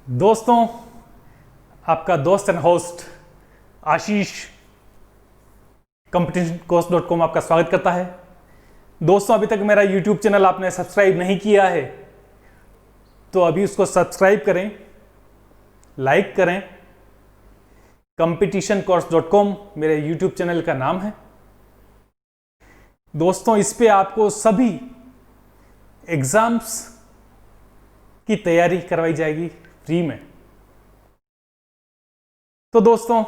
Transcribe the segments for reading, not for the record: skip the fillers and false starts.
दोस्तों, आपका दोस्त एंड होस्ट आशीष competitioncoach.com आपका स्वागत करता है। दोस्तों, अभी तक मेरा YouTube चैनल आपने सब्सक्राइब नहीं किया है तो अभी उसको सब्सक्राइब करें, लाइक करें। competitioncoach.com मेरे YouTube चैनल का नाम है। दोस्तों, इस पे आपको सभी एग्जाम्स की तैयारी करवाई जाएगी फ्री में। तो दोस्तों,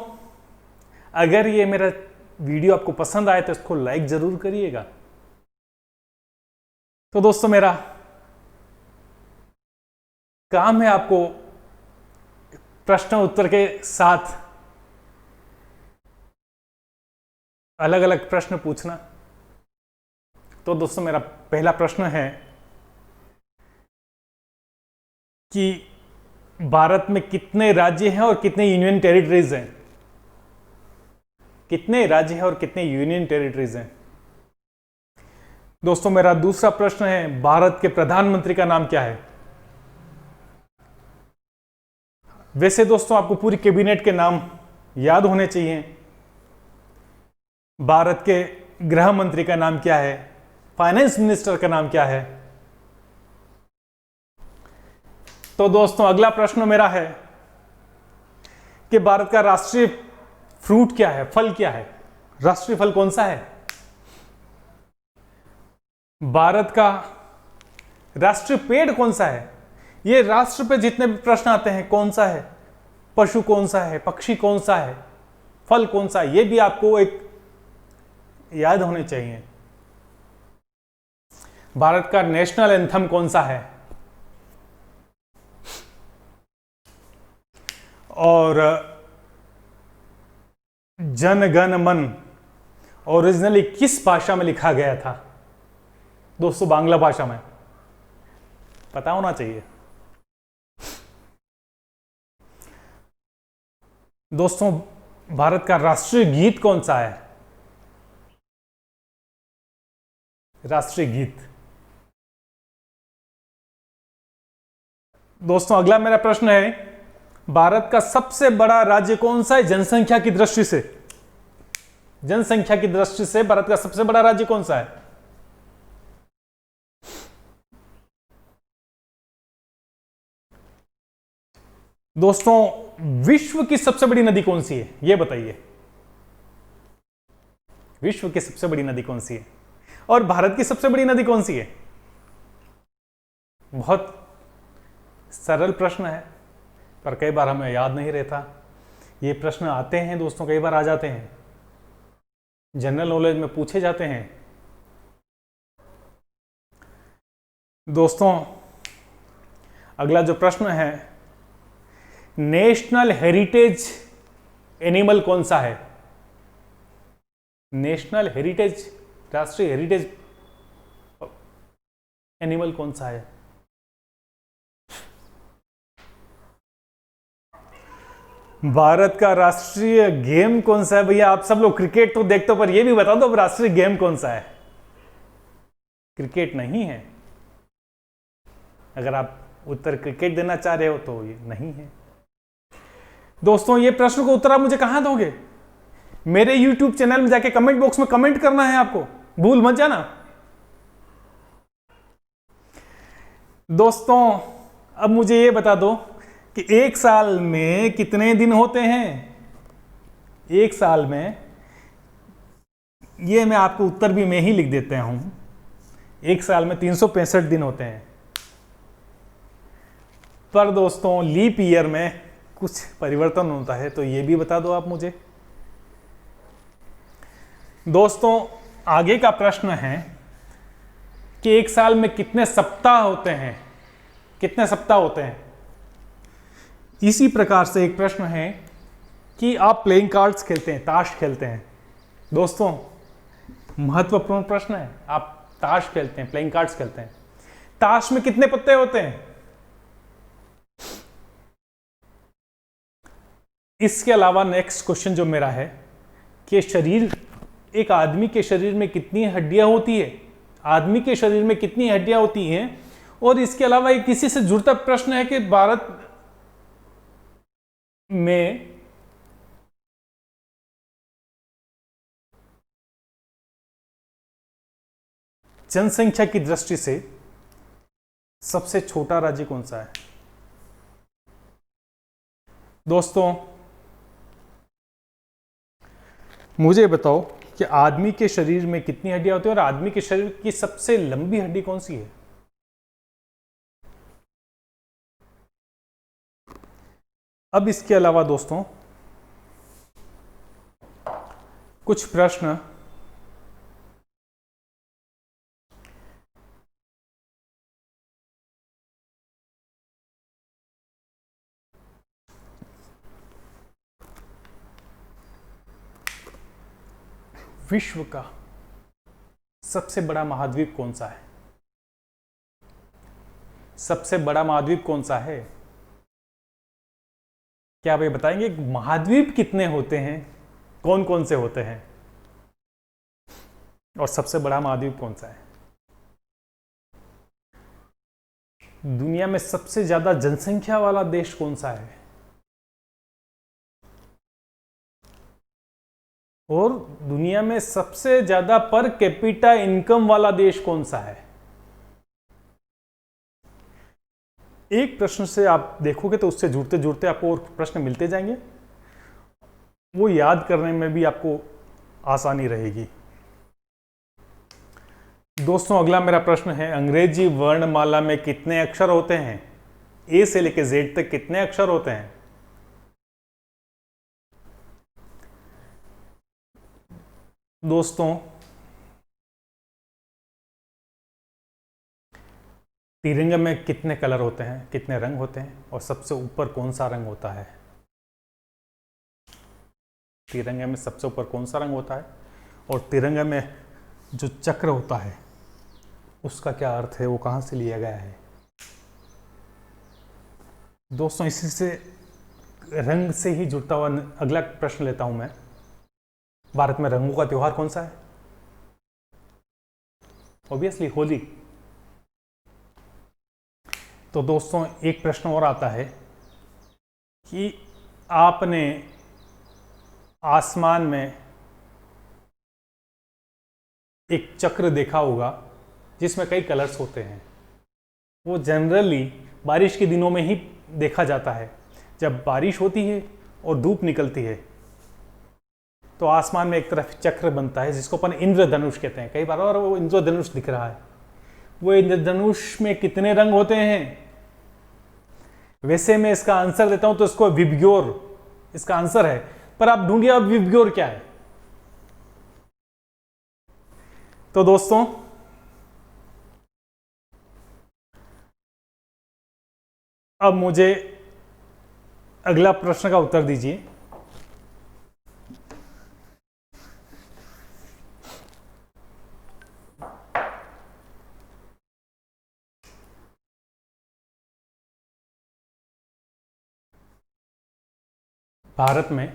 अगर ये मेरा वीडियो आपको पसंद आए तो इसको लाइक जरूर करिएगा। तो दोस्तों, मेरा काम है आपको प्रश्न उत्तर के साथ अलग अलग प्रश्न पूछना। तो दोस्तों, मेरा पहला प्रश्न है कि भारत में कितने राज्य हैं और कितने यूनियन टेरिटरीज हैं? कितने राज्य हैं और कितने यूनियन टेरिटरीज हैं? दोस्तों, मेरा दूसरा प्रश्न है, भारत के प्रधानमंत्री का नाम क्या है? वैसे दोस्तों, आपको पूरी कैबिनेट के नाम याद होने चाहिए। भारत के गृह मंत्री का नाम क्या है? फाइनेंस मिनिस्टर का नाम क्या है? तो दोस्तों, अगला प्रश्न मेरा है कि भारत का राष्ट्रीय फ्रूट क्या है, फल क्या है? राष्ट्रीय फल कौन सा है? भारत का राष्ट्रीय पेड़ कौन सा है? ये राष्ट्र पे जितने भी प्रश्न आते हैं, कौन सा है, पशु कौन सा है, पक्षी कौन सा है, फल कौन सा है, ये भी आपको एक याद होने चाहिए। भारत का नेशनल एंथम कौन सा है? और जन गण मन ओरिजिनली किस भाषा में लिखा गया था? दोस्तों, बांग्ला भाषा में। पता होना चाहिए। दोस्तों, भारत का राष्ट्रीय गीत कौन सा है? राष्ट्रीय गीत। दोस्तों, अगला मेरा प्रश्न है, भारत का सबसे बड़ा राज्य कौन सा है जनसंख्या की दृष्टि से? जनसंख्या की दृष्टि से भारत का सबसे बड़ा राज्य कौन सा है? दोस्तों, विश्व की सबसे बड़ी नदी कौन सी है, यह बताइए। विश्व की सबसे बड़ी नदी कौन सी है? और भारत की सबसे बड़ी नदी कौन सी है? बहुत सरल प्रश्न है, पर कई बार हमें याद नहीं रहता। ये प्रश्न आते हैं दोस्तों, कई बार आ जाते हैं, जनरल नॉलेज में पूछे जाते हैं। दोस्तों, अगला जो प्रश्न है, नेशनल हेरिटेज एनिमल कौन सा है? नेशनल हेरिटेज, राष्ट्रीय हेरिटेज एनिमल कौन सा है? भारत का राष्ट्रीय गेम कौन सा है? भैया, आप सब लोग क्रिकेट तो देखते हो, पर यह भी बता दो राष्ट्रीय गेम कौन सा है? क्रिकेट नहीं है। अगर आप उत्तर क्रिकेट देना चाह रहे हो तो ये नहीं है। दोस्तों, ये प्रश्न को उत्तर आप मुझे कहां दोगे? मेरे YouTube चैनल में जाके कमेंट बॉक्स में कमेंट करना है आपको, भूल मत जाना। दोस्तों, अब मुझे ये बता दो कि एक साल में कितने दिन होते हैं? एक साल में, ये मैं आपको उत्तर भी मैं ही लिख देता हूं, एक साल में 365 दिन होते हैं। पर दोस्तों, लीप ईयर में कुछ परिवर्तन होता है, तो ये भी बता दो आप मुझे। दोस्तों, आगे का प्रश्न है कि एक साल में कितने सप्ताह होते हैं? कितने सप्ताह होते हैं? इसी प्रकार से एक प्रश्न है कि आप प्लेइंग कार्ड्स खेलते हैं, ताश खेलते हैं। दोस्तों, महत्वपूर्ण प्रश्न है। आप ताश खेलते हैं, प्लेइंग कार्ड्स खेलते हैं, ताश में कितने पत्ते होते हैं? इसके अलावा नेक्स्ट क्वेश्चन जो मेरा है कि एक आदमी के शरीर में कितनी हड्डियां होती है? आदमी के शरीर में कितनी हड्डियां होती हैं? और इसके अलावा एक किसी से जुड़ता प्रश्न है कि भारत में जनसंख्या की दृष्टि से सबसे छोटा राज्य कौन सा है? दोस्तों मुझे बताओ कि आदमी के शरीर में कितनी हड्डियां होती है और आदमी के शरीर की सबसे लंबी हड्डी कौन सी है? अब इसके अलावा दोस्तों कुछ प्रश्न विश्व का सबसे बड़ा महाद्वीप कौन सा है? सबसे बड़ा महाद्वीप कौन सा है? क्या आप ये बताएंगे महाद्वीप कितने होते हैं, कौन कौन से होते हैं, और सबसे बड़ा महाद्वीप कौन सा है? दुनिया में सबसे ज्यादा जनसंख्या वाला देश कौन सा है? और दुनिया में सबसे ज्यादा पर कैपिटा इनकम वाला देश कौन सा है? एक प्रश्न से आप देखोगे तो उससे जुड़ते जुड़ते आपको और प्रश्न मिलते जाएंगे, वो याद करने में भी आपको आसानी रहेगी। दोस्तों अगला मेरा प्रश्न है, अंग्रेजी वर्णमाला में कितने अक्षर होते हैं? ए से लेकर जेड तक कितने अक्षर होते हैं? दोस्तों तिरंगे में कितने कलर होते हैं, कितने रंग होते हैं, और सबसे ऊपर कौन सा रंग होता है? तिरंगे में सबसे ऊपर कौन सा रंग होता है? और तिरंगे में जो चक्र होता है उसका क्या अर्थ है, वो कहां से लिया गया है? दोस्तों इसी से रंग से ही जुड़ता हुआ अगला प्रश्न लेता हूं मैं, भारत में रंगों का त्योहार कौन सा है? ऑब्वियसली होली। तो दोस्तों एक प्रश्न और आता है कि आपने आसमान में एक चक्र देखा होगा जिसमें कई कलर्स होते हैं, वो जनरली बारिश के दिनों में ही देखा जाता है। जब बारिश होती है और धूप निकलती है तो आसमान में एक तरफ चक्र बनता है जिसको अपन इंद्रधनुष कहते हैं। कई बार और वो इंद्रधनुष दिख रहा है, वो इंद्रधनुष में कितने रंग होते हैं? वैसे मैं इसका आंसर देता हूं तो इसको विबग्योर इसका आंसर है, पर आप ढूंढिए अब विबग्योर क्या है। तो दोस्तों अब मुझे अगला प्रश्न का उत्तर दीजिए। भारत में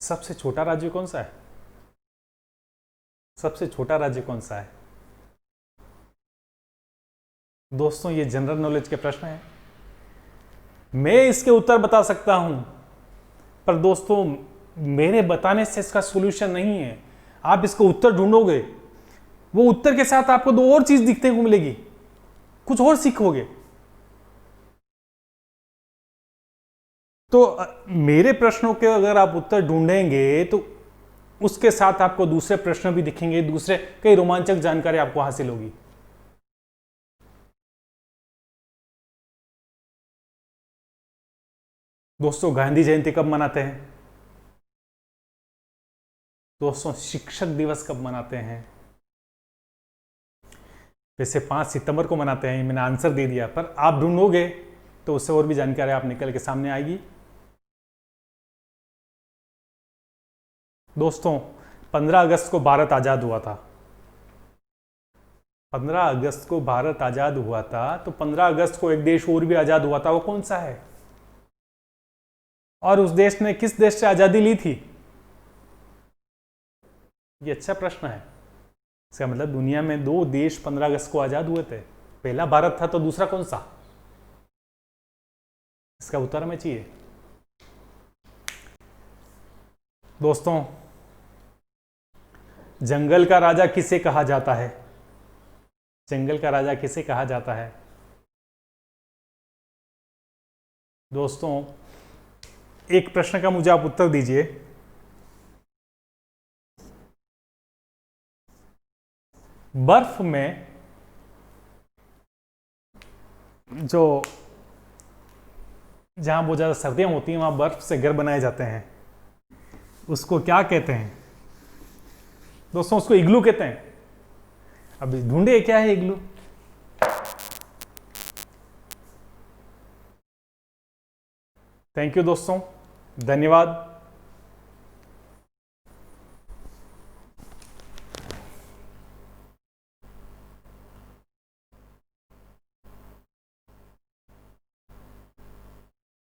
सबसे छोटा राज्य कौन सा है? सबसे छोटा राज्य कौन सा है? दोस्तों ये जनरल नॉलेज के प्रश्न है, मैं इसके उत्तर बता सकता हूं, पर दोस्तों मेरे बताने से इसका सॉल्यूशन नहीं है। आप इसको उत्तर ढूंढोगे, वो उत्तर के साथ आपको दो और चीज दिखने को मिलेगी, कुछ और सीखोगे। तो मेरे प्रश्नों के अगर आप उत्तर ढूंढेंगे तो उसके साथ आपको दूसरे प्रश्न भी दिखेंगे, दूसरे कई रोमांचक जानकारी आपको हासिल होगी। दोस्तों गांधी जयंती कब मनाते हैं? दोस्तों शिक्षक दिवस कब मनाते हैं? वैसे 5 सितंबर को मनाते हैं, मैंने आंसर दे दिया, पर आप ढूंढोगे तो उससे और भी जानकारी आप निकल के सामने आएगी। दोस्तों 15 अगस्त को भारत आजाद हुआ था। 15 अगस्त को भारत आजाद हुआ था, तो 15 अगस्त को एक देश और भी आजाद हुआ था, वो कौन सा है? और उस देश ने किस देश से आजादी ली थी? ये अच्छा प्रश्न है। इसका मतलब दुनिया में 2 देश 15 अगस्त को आजाद हुए थे, पहला भारत था तो दूसरा कौन सा? इसका उत्तर हमें चाहिए। दोस्तों, जंगल का राजा किसे कहा जाता है? जंगल का राजा किसे कहा जाता है? दोस्तों, एक प्रश्न का मुझे आप उत्तर दीजिए। बर्फ में जो जहां बहुत ज्यादा सर्दियां होती हैं वहां बर्फ से घर बनाए जाते हैं, उसको क्या कहते हैं? दोस्तों, उसको इग्लू कहते हैं। अभी ढूंढिए क्या है इग्लू। थैंक यू दोस्तों, धन्यवाद।